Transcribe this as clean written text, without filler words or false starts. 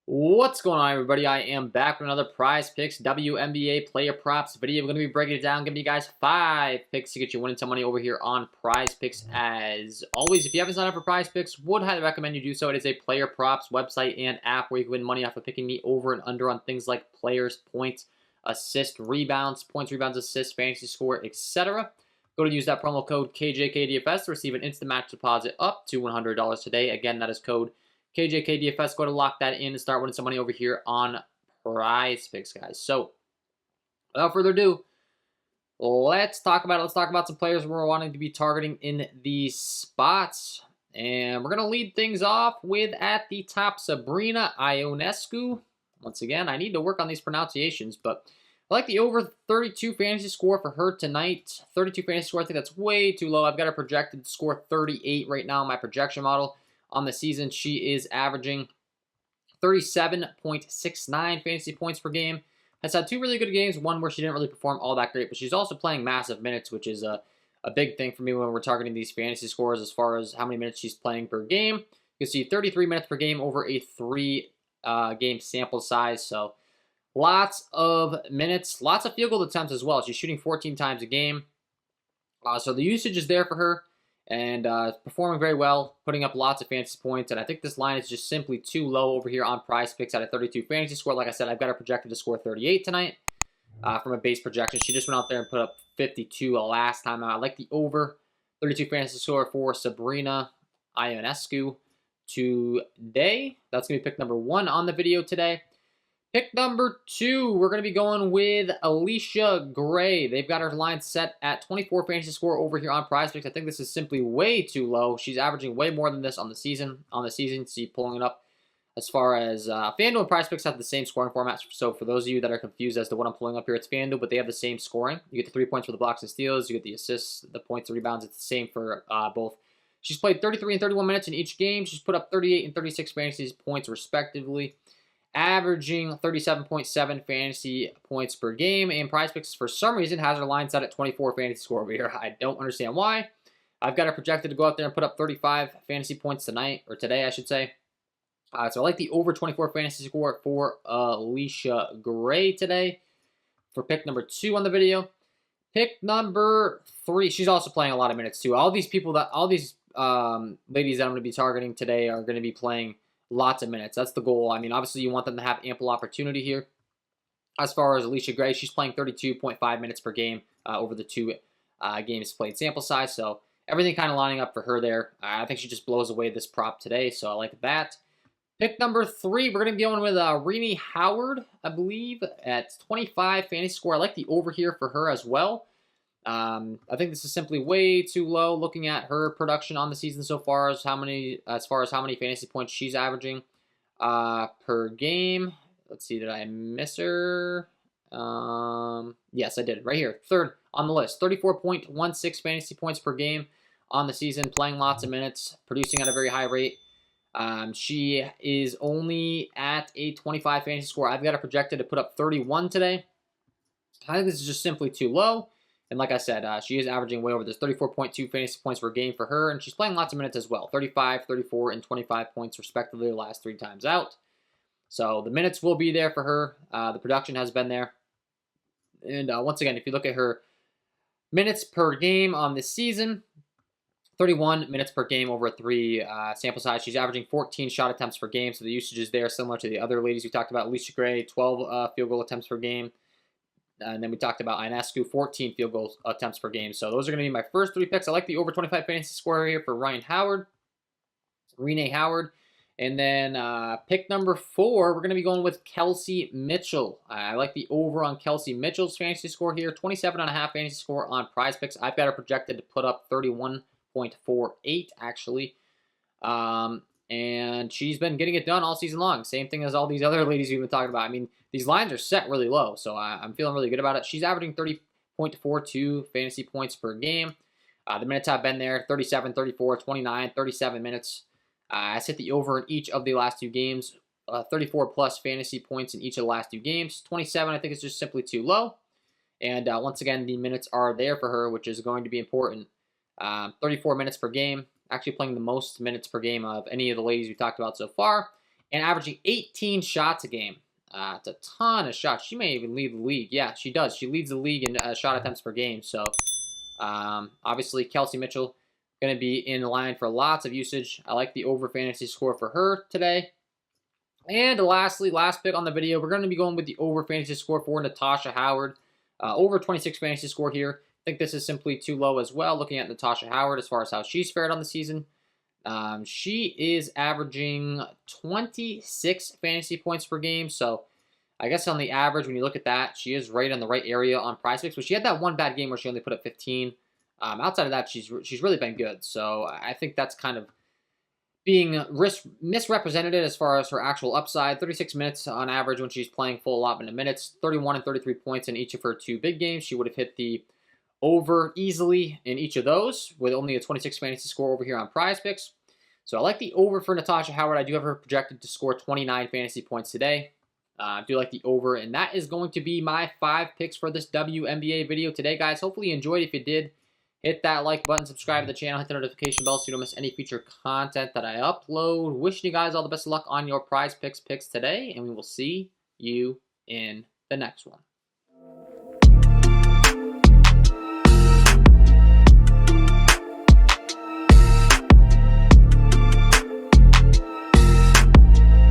What's going on, everybody? I am back with another Prizepicks WNBA player props video. We're going to be breaking it down, giving you guys 5 picks to get you winning some money over here on Prizepicks. As always, if you haven't signed up for Prizepicks, would highly recommend you do so. It is a player props website and app where you can win money off of picking me over and under on things like players, points, assists, rebounds, points, rebounds, assists, fantasy score, etc. Go to use that promo code KJK DFS to receive an instant match deposit up to $100 today. Again, that is code KJK DFS. Go to lock that in and start winning some money over here on Prizepicks, guys. So, without further ado, let's talk about some players we're wanting to be targeting in these spots. And we're gonna lead things off with at the top Sabrina Ionescu. Once again, I need to work on these pronunciations, but I like the over 32 fantasy score for her tonight. 32 fantasy score, I think that's way too low. I've got her projected to score 38 right now in my projection model. On the season, she is averaging 37.69 fantasy points per game. Has had 2 really good games, one where she didn't really perform all that great, but she's also playing massive minutes, which is a big thing for me when we're targeting these fantasy scores as far as how many minutes she's playing per game. You can see 33 minutes per game over a 3-game sample size, so lots of minutes, lots of field goal attempts as well. She's shooting 14 times a game, so the usage is there for her. And performing very well, putting up lots of fantasy points. And I think this line is just simply too low over here on Prizepicks at a 32 fantasy score. Like I said, I've got her projected to score 38 tonight from a base projection. She just went out there and put up 52 last time out. I like the over 32 fantasy score for Sabrina Ionescu today. That's going to be pick number 1 on the video today. Pick number 2, we're going to be going with Alicia Gray. They've got her line set at 24 fantasy score over here on Prizepicks. I think this is simply way too low. She's averaging way more than this on the season. See, pulling it up as far as FanDuel and Prizepicks have the same scoring format. So for those of you that are confused as to what I'm pulling up here, it's FanDuel, but they have the same scoring. You get the 3 points for the blocks and steals. You get the assists, the points, the rebounds. It's the same for both. She's played 33 and 31 minutes in each game. She's put up 38 and 36 fantasy points respectively, averaging 37.7 fantasy points per game. And Prizepicks, for some reason, has her line set at 24 fantasy score over here. I don't understand why. I've got her projected to go out there and put up 35 fantasy points tonight, or today, I should say. So I like the over 24 fantasy score for Alicia Gray today for pick number 2 on the video. Pick number 3, she's also playing a lot of minutes too. All these ladies that I'm going to be targeting today are going to be playing lots of minutes. That's the goal. I mean, obviously, you want them to have ample opportunity here. As far as Alicia Gray, she's playing 32.5 minutes per game over the 2 games played sample size. So everything kind of lining up for her there. I think she just blows away this prop today, so I like that. Pick number 3, we're going to be going with Renee Howard, I believe, at 25 fantasy score. I like the over here for her as well. I think this is simply way too low. Looking at her production on the season so far, as how many fantasy points she's averaging per game. Let's see, did I miss her? Yes, I did. Right here, 3rd on the list. 34.16 fantasy points per game on the season, playing lots of minutes, producing at a very high rate. She is only at a 25 fantasy score. I've got her projected to put up 31 today. I think this is just simply too low. And like I said, she is averaging way over this 34.2 fantasy points per game for her, and she's playing lots of minutes as well. 35, 34, and 25 points respectively the last 3 times out. So the minutes will be there for her. The production has been there. And once again, if you look at her minutes per game on this season, 31 minutes per game over a 3 sample size. She's averaging 14 shot attempts per game, so the usage is there, similar to the other ladies we talked about. Alicia Gray, 12 field goal attempts per game. And then we talked about Ionescu, 14 field goal attempts per game. So those are going to be my first 3 picks. I like the over 25 fantasy score here for Renee Howard. And then pick number 4, we're going to be going with Kelsey Mitchell. I like the over on Kelsey Mitchell's fantasy score here. 27.5 fantasy score on Prizepicks. I've got her projected to put up 31.48 actually. And she's been getting it done all season long. Same thing as all these other ladies we've been talking about. I mean, these lines are set really low, so I'm feeling really good about it. She's averaging 30.42 fantasy points per game. The minutes have been there, 37, 34, 29, 37 minutes. I set the over in each of the last 2 games. 34-plus fantasy points in each of the last 2 games. 27, I think, is just simply too low. And once again, the minutes are there for her, which is going to be important. 34 minutes per game. Actually playing the most minutes per game of any of the ladies we talked about so far. and averaging 18 shots a game. It's a ton of shots. She may even lead the league. Yeah, she does. She leads the league in shot attempts per game. So obviously, Kelsey Mitchell going to be in line for lots of usage. I like the over fantasy score for her today. And lastly, last pick on the video, we're going to be going with the over fantasy score for Natasha Howard. Over 26 fantasy score here. I think this is simply too low as well, looking at Natasha Howard as far as how she's fared on the season. She is averaging 26 fantasy points per game. So I guess on the average, when you look at that, she is right in the right area on Prizepicks. But she had that one bad game where she only put up 15. Outside of that, she's really been good. So I think that's kind of being misrepresented as far as her actual upside. 36 minutes on average when she's playing full allotment of minutes. 31 and 33 points in each of her 2 big games. She would have hit the over easily in each of those with only a 26 fantasy score over here on Prizepicks. So I like the over for Natasha Howard. I do have her projected to score 29 fantasy points today. I do like the over, and that is going to be my 5 picks for this WNBA video today, guys. Hopefully you enjoyed. If you did, hit that like button, subscribe to the channel, hit the notification bell so you don't miss any future content that I upload. Wishing you guys all the best of luck on your Prizepicks picks today, and we will see you in the next one.